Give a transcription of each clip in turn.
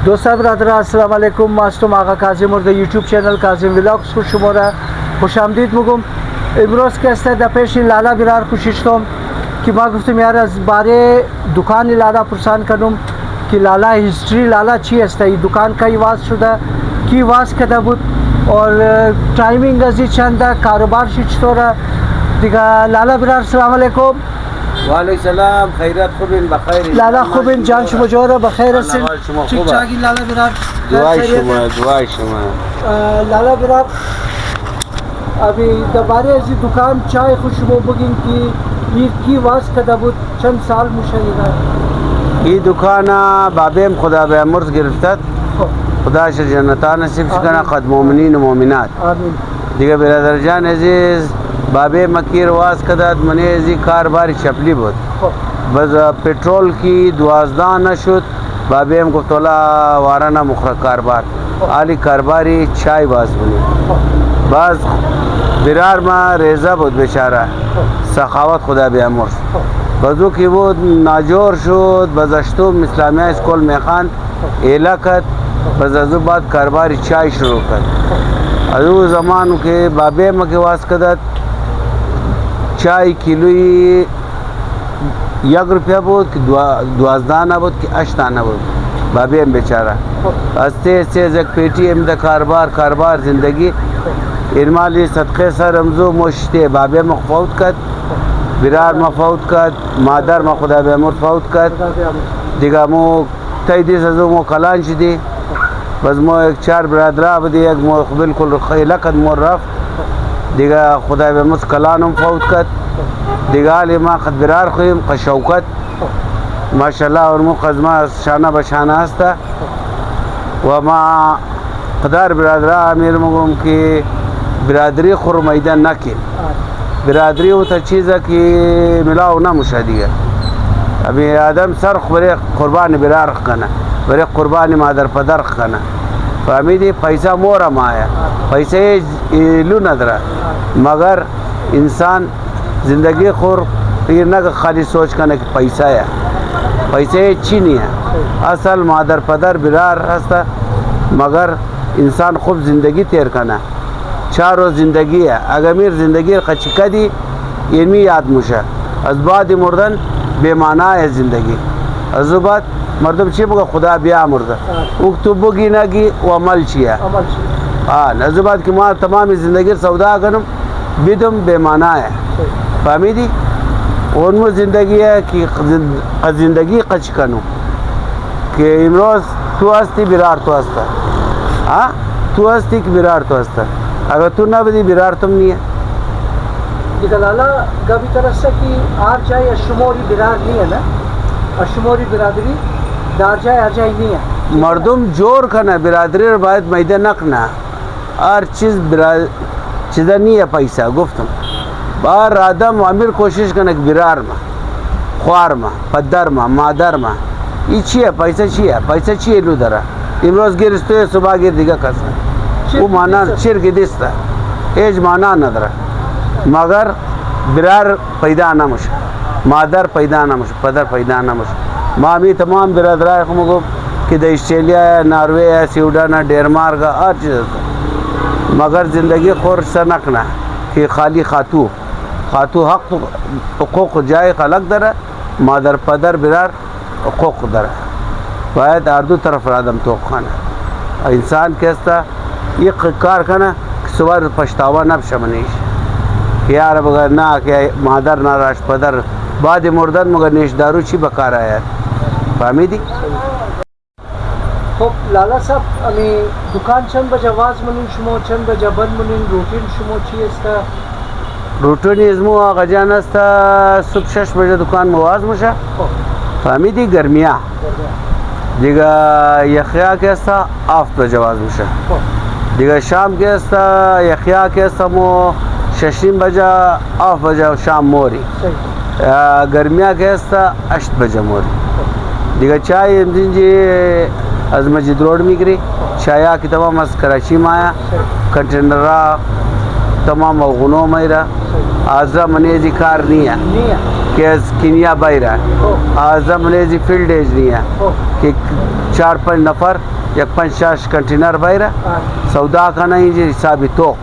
दोस्तों बरदर अस्सलाम वालेकुम मास्तुम आगा काजिम और यूट्यूब चैनल काजिम व्लॉग्स खुश शुमारा खुश आमदीद मुगम इमरोज़ के अस्ते दपेशी लाला बिरार खुशिश्तम कि मा गुफ्तम यार अज बारे दुकान लाला पुरसान कनुम कि लाला हिस्ट्री लाला ची अस्ते दुकान का वाज शुदा की वाज कदा बुत और टाइमिंग अजी चंदा कारोबार शिचतोरा दिगा लाला बिरार अस्सलाम वालेकुम वालेकुम सलाम खैरत खुबिन बखैर लाला खुबिन जान शुमा जोरा बखैर से ठीक ठाक लाला बिरार दुआ शुमा लाला बिरार अभी दोबारे ऐसी दुकान चाय खुशबू बगिन की वास कदाबुत चंद साल मुशहिदा ये दुकान बाबेम खुदा बेअमर्स गिरफ्तार खुदा से जन्नता नसीब करना कद मोमिनीन मोमिनात आमीन दिगा बिरादर जान अजीज बाबे मकीर वास कदात मने जी कारबार चपली बहुत बस पेट्रोल की 12 नशुत बाबे हम गुफ्तला वाराना मुखर कारबार आली कारबारी चाय बाज बनी बाज बिरार मा रेजा बहुत बेचारा सखावत खुदा बेअमर बजू की वो नाजोर शुद बजश्तो इस्लामिया स्कूल में खान एलाकत बजाजुबाद कारबारी चाय शुरू कर अजू जमान के बाबे म के वास कदात चाय किलो 1 रुपया बहुत कि 12 बहुत कि 8 बहुत बाबे हम बेचारा हंसते हंसते जग पेटीएम द कारबार जिंदगी इरमाली सदक़े सर रमज़ो मुश्ते बाबे मफौत कद बिरार मफौत कद मादर म खुदा बेअमर फौत कद दिगा मो तैदी सजो मो कलान दी बस मो एक 4 बरदरा बदी एक मो बिल्कुल खैलकद मुर्रफ दिगा खुदा बेअमर कलानम फौत कद दिगा लिमा खद बिरार खुम कशौकत माशाल्लाह और मो खजमा शाना बशाना हस्ता व मा कदार बरदरा अमीर मुगम की बिरादरी खुर मैदान न की बिरादरी वो चीज़ की मिलाओ ना मुशादिया अभी आदम सर बरे कुर्बान बिरार खाना बरे कुर्बान मादर पदर खाना फहमीदी पैसा मोरा माया पैसे लू नदरा मगर इंसान ज़िंदगी खुर ये न खाली सोच करने कि पैसा है पैसे अच्छी नहीं है असल मादर पदर बिरार हस्ता मगर इंसान खूब ज़िंदगी तैर करना 4 रोज़ ज़िंदगी है अगर मेरी ज़िंदगी खचिका दी इनमी याद मुशा अजबाद मुर्दन बेमाना है ज़िंदगी अजुबात मर्दम छिपगा खुदा बिया मुर्दा उक्तुबुगी नगी व अमल छिया हाँ अजुबात की माँ तमाम ज़िंदगी सौदा करूँ बिदम बेमाना है फहमीदी उनमें ज़िंदगी है कि ज़िंदगी कच करूँ कि इमरोज़ तू हस्ती बिरार तो हस्ता हाँ तू हस्ती कि बिरार तो हस्ता अगर तू ना बदी बिरार तुम नहीं है लाला गभी तरह से कि आर जाए अशुमोरी बिरार नहीं है ना अशुमोरी बिरादरी दार जाए आर जाए नहीं है मर्दुम जोर खाना बिरादरी और बाद मैदान नकना हर चीज़ चीज़ नहीं है पैसा गुफ्तम बार आदम अमीर कोशिश करना बिरार में ख्वार में पद्दर में मादर में ये चाहिए पैसा चाहिए लू दरा इमरोज़ गिरस्ते सुबह गिर दिगा कसा वो माना चिर की दिस्ता एज माना नदरा मगर बिरार पैदा ना मुश मादर पैदा ना मुश पदर पैदा ना मुश मामी तमाम बिरादरा मुगो कि ऑस्ट्रेलिया है नॉर्वे है स्वीडन है डेनमार्क है हर चीज़ मगर ज़िंदगी खोर सनकना कि खाली खातू हक हकूक़ जाए खलक दरा मादर पदर बिरार हकूक़ दरा वायद आर्दू तरफ रादम तो खाना इंसान कैसा ये कार खाना सुबह पछतावा नब शमनीश यार बगैर ना क्या मादर ना राश पदर बाद मुर्दन मगर नेशदारू छी बकार यार फामिदी तो लाला साहब हमें दुकान चंद बजे आवाज़ मुनिन शुमो चंद बजे बंद मुनिन रूटीन शुमो छी इसका रूटीन इज़मो गजान अस्ता सुबह 6 बजे दुकान मवाज मुशा फामिदी गर्मिया दिगा यखया के अस्ता आफ्त बजे आवाज मुशा दिगा शाम के अस्ता यखया के अस्ता मो 6 बजा आफ बजा शाम मोरी गर्मिया के अस्ता 8 बजे मोरी दिगा चाय जी अज मस्जिद रोड मिगरी चाया की तमाम अस कराची माया कंटेनरा तमाम गुनो मेरा आज़ा मनेजी कार नहीं है केस किनिया बाहर है आज़ा मनेजी फील्ड एज नहीं है कि 4-5 नफ़र یک 50 کنتینر بایره آه. سودا کنه اینجا حسابی تو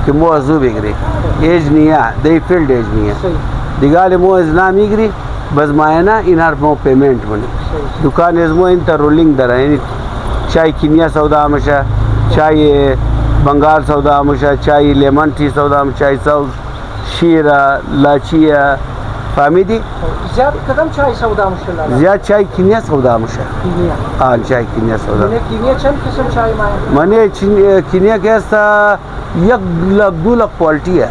که مو از او بگیری ایج نیه دی فیلد ایج نیه صحیح دیگه مو از نمیگیری بس ماینا این هر مو پیمنت بونی صحیح دکان از مو این تا رولینگ داره یعنی چای کینیا سودا میشه چای بنگال سودا میشه چای لیمن تی سودا میشه چای سوز شیره لاچیه فهمیدی زیاد کدام چای سودا میشه لالا زیاد چای کینیا سودا میشه کینیا آن چای کینیا سودا کینیا چند قسم چای مایه منه کینیا که است یک لک دو لک کوالटी है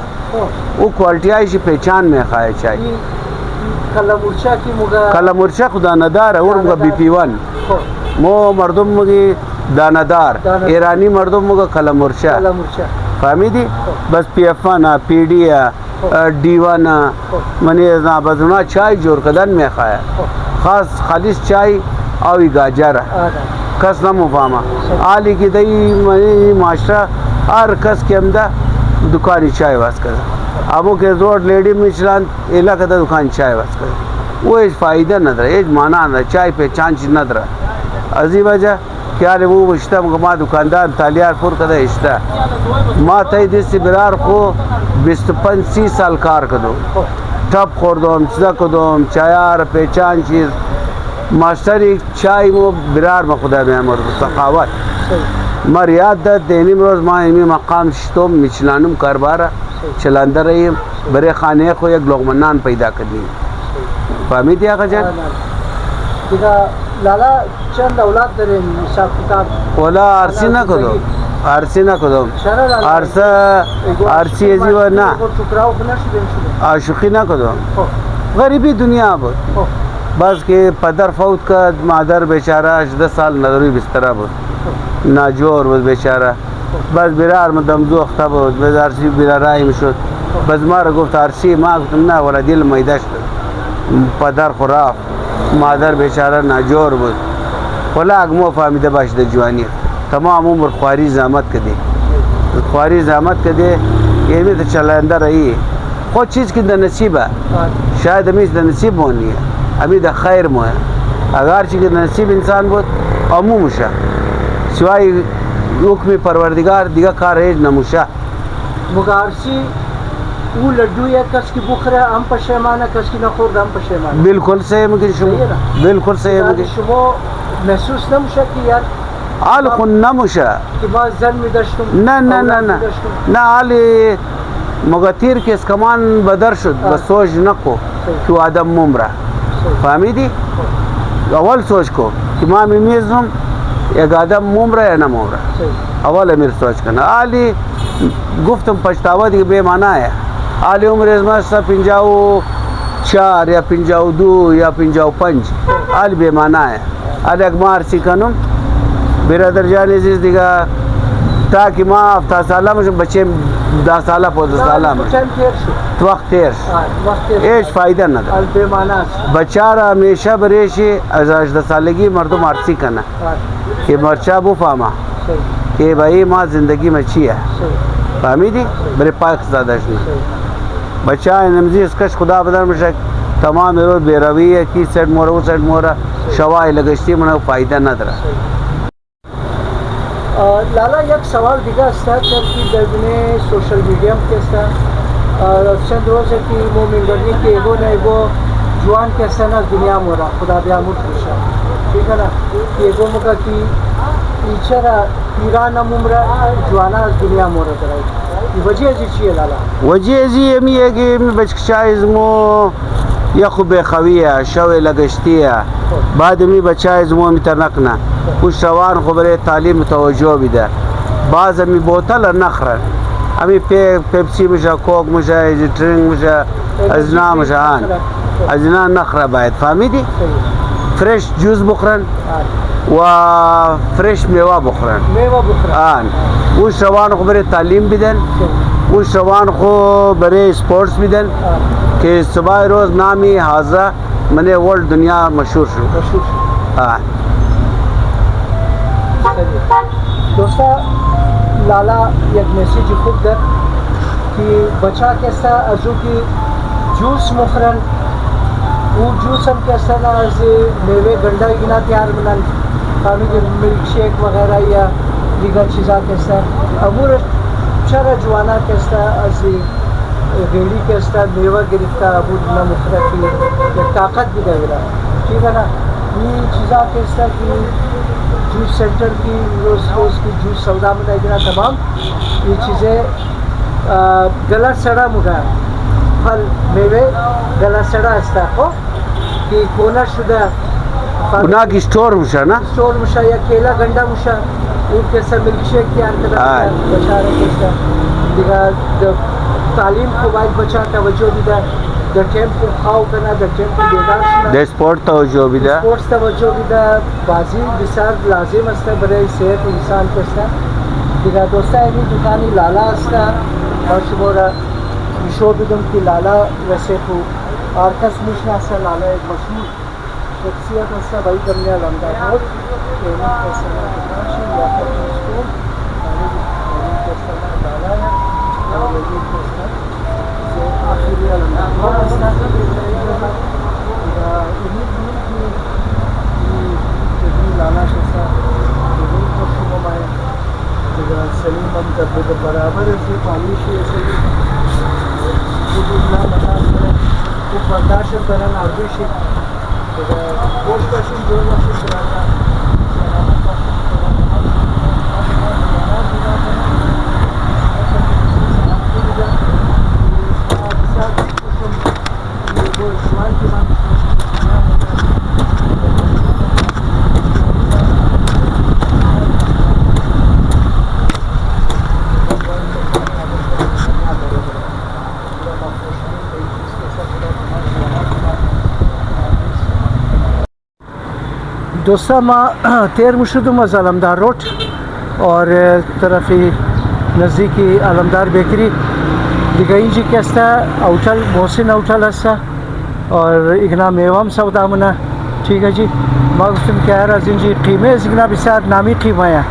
वो क्वालिटी ऐसी पहचान में खाए चाय کلا مرچا کی موگا کلا مرچا خدا ندار اور مگا بی پی ون مو مردم مگی دانادار ایرانی مردم مگا کلا مرچا کلا مرچا فهمیدی بس P F one P D D one منی نا بزنا چای جور کدن میں خایا خاص خالص چای او گاجر کس نہ مفاما علی کی دئی منی معاشرہ ہر کس کے امدا دکانی چای واس کر ابو کے روڈ لیڈی مچلان الا کا دکان چای واس کر وہ اس فائدہ نہ رہا ایج مانا نہ چای پہ چانچ نہ رہا ازی وجہ کیا لے وہ وشتا ما دکاندار تالیار پور کدا اشتا ما تے دس برار کو 25 سال کار کدو ٹپ خوردم چدا کدم چایار پہچان چیز ماسٹری چای مو برار ما خدا میں امر سخاوت مر یاد د دینی روز ما امی مقام شتم میچلانم کاربارا چلنده رہیم برے خانے کو یک لقمنان پیدا کرنی فهمیدی آقا جان دیگه لالا چند اولاد داریم حساب کتاب اولا عرصی نہ کدو عرصی نہ کدو چرا لالا عرصی ازی و نا چکراو کنه شدیم شده عاشقی نہ کدو غریبی دنیا بود بس که پدر فوت کرد مادر بیچاره 18 سال نداری بستر بود ناجور بود بیچاره بس برار مدام دوخته بود بس عرصی برارای میشد بس ما را گفت عرصی ما گفتم نه ولا دل میده شد پدر خراف مادر بیچاره ناجور بود ولا اگمو فهمیده باش د جوانی تمام عمر خواری زحمت کدی خواری زحمت کدی یعنی تو چلنده رہی خود چیز کی د نصیب ہے شاید امیز د نصیب ہونی ہے امی د خیر مو ہے اگر چی د نصیب انسان بود عموم شه سوای حکم پروردگار دیگه کار هیچ نموشه مگارسی او لڈو یا کس کی بخره هم پشیمانه کس کی نخورد هم پشیمانه بالکل صحیح میگی شما بالکل صحیح میگی شما محسوس نمیشه که یار حال خود نموشه که ما زن می داشتم نه نه نه نه نه حالی مگه تیر که از کمان بدر شد بس سوچ نکو که آدم ممره فهمیدی؟ اول سوچ کو که ما میمیزم یک آدم ممره یا نممره اول امیر سوچ کنه حالی گفتم پشتاوه دیگه بے معنی ہے حالی عمر از ما 54 یا 52 یا 55 حالی بے معنی ہے حالی اگه ما عرصی کنم برادر جان عزیز دیگه تا که ما 7 ساله میشم بچه 10 ساله 15 ساله میشم وقت تیر هیچ فایده نداره بچه را همیشه بریشی از 18 سالگی مردم عرصی کنه که مرچا بفهمه که بایی ما زندگی میں چیه فهمیدی؟ برای پاک زاده شنی بچه های نمزی اسکش خدا بدر میشه تمام روز بیرویه کی سیٹ موره و سیٹ موره شوائی لگشتی منه فایده نداره لالا یک سوال دیگه است که در سوشل میڈیا که است چند روزه که ما می‌بینیم که ایگو نه ایگو جوان که است از دنیا مورا خدا بیامرز بشه ठीक है ना कि एगो मुका कि इचरा पीरान मुमरा जवाना दुनिया मोरा कराई वजह जी चाहिए लाला وجه زی میه که می بچکشایز مو یا خوب خویه شوی لگشتیه بعد می بچایز مو میتنقنه کش روان خبره تعلیم توجه بیده بعض می بوتل نخره امی پیپسی میشه کوک میشه ڈرینک میشه ازنا میشه آن ازنا نخره باید فهمیدی؟ فرش جوز بخورن و فرش میوه بخورن آن وش روان خو برای تعلیم بیدن وش روان خو برای سپورتس بیدن که صبح روز نامی حاضر منه ورلد دنیا مشهور شد آن دوستا لالا یک میسیج خوب در که بچه کسا ازو که جوس مخورن او جوس هم که استنا از میوه گنده اینا تیار بنن فهمیدید میلک شیک وغیره یا دیگر چیزا کسته امور چرا جوانا کسته از ریڑی کسته میوه گرفته ابود نمخرتی یک طاقت بیده بیده ٹھیک ہے نا یہ چیزا کسته کی جوس سینٹر کی روز روز کی جوس سودا میں دینا تمام یہ چیزیں गला सड़ा मुगा फल मेवे गला सड़ा असता हो कि कोना शुदा पुन्हा की स्टोर मुशा ना स्टोर मुशा या केला गंडा मुशा एक कैसा मिल्क शेक तैयार करना बचा रहे कैसा दिगा तालीम को बाद बचा तवज्जो दिदा द टेम्पो खाओ करना द टेम्पो बेदार द स्पोर्ट तवज्जो बिदा स्पोर्ट्स तवज्जो बिदा बाजी बिसार लाजिम असता बरे सेहत इंसान कैसा दिगा दोस्ता है दुकानी लाला असता شمورا شو بدم کی لالا ویسے کو آرکس مشنا سے لالا ایک مشہور شخصیت ہے سب بھائی کرنے لمدا ہے کہ ایسا ناشی یا پھر اس کو لالا ہے اور یہ کوستا سے آخری لمدا ہے اس نے لالا شخصا یہ کو شو میں سلیم हम करते तो बराबर ऐसे पानी से ऐसे वो बर्दाश्त करना आगे से पोस्ट क्वेश्चन जो वर्ष कराना दोस्ता माँ तेर मुशुदम अलमदार रोड और तरफी नज़दीकी अलमदार बेकरी दिगाई जी कैसा आउटल मोहसिन आउटल हस्ता और इगना मेवम सौदा मना ठीक है जी मगफिन क्या राजिन जी कीमे इगना बिसार नामी कीमा है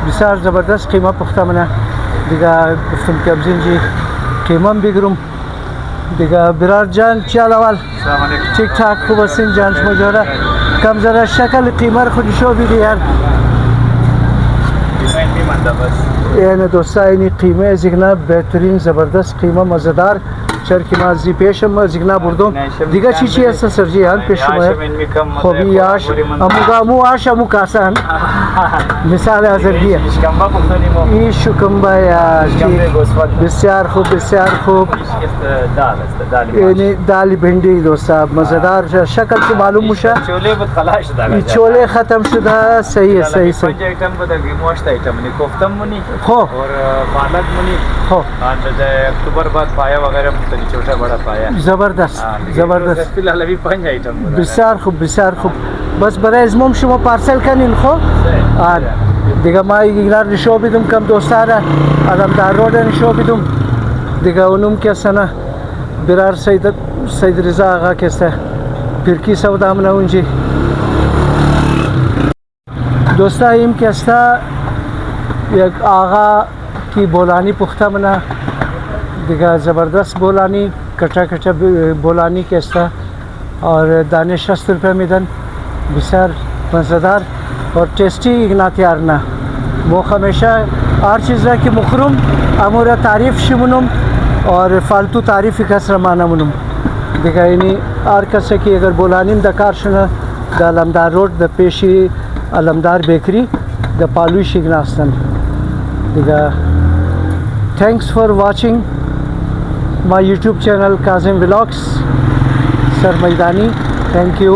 बिसार ज़बरदस्त कीमा पुख्ता मना दिगा गुफ्तम के अब्जिन जी कीमम बिगरुम दिगा बिरार जान चालावाल ठीक ठाक खूब हसीन जान मौजूदा कम ज़रा शक्ल कीमर खुद शो भी दी यार यानी दोस्ता यानी कीमे जिगना बेहतरीन ज़बरदस्त कीमा मज़ेदार चर कीमा जी पेशम जिगना बुर्दों दिगा चीज़ी ऐसा सरजी यार पेशम है खोबी याश अमुगा अमु आश अमु कासान मिसाल हाज़र दिया ये शुकम्बा यार बिस्यार खूब यानी दाल भिंडी दोस्ता मज़ेदार शक्ल से मालूम मुशा चोले ख़त्म शुदा सही है सही हो हो अक्टूबर बाद पाया वगैरह छोटा बड़ा पाया ज़बरदस्त ज़बरदस्त फिलहाल अभी 5 आइटम बिसार खूब बस बरा इज़मोम शुमा पार्सल का निलखो और दिगा माई इग्नार निशो भी तुम कम दोस्तारा अलमदार रोड निशो भी तुम दिगा उनुम क्या सना बिरार सईद रज़ा आगा कैसा फिर की सौदा मना उनजी दोस्ता इम कैसा एक आगा की बोलानी पुख्ता मना दिगा ज़बरदस्त बोलानी कटा बोलानी कैसा और दानिश 60 रुपये मिदन बिसार मज़ेदार और टेस्टी इगना तैयार ना वो हमेशा हर चीज़ की मुखरुम अमूरा तारीफ़ शिमुनुम और फालतू तारीफ़ कसरमाना मुनुम दिगा यानी आर कसे की अगर बोलानीम दकार शुना द अलमदार रोड द पेशी अलमदार बेकरी द पालू शिगनास्तन दिगा thanks for watching my YouTube channel Kazim vlogs सर मैदानी थैंक यू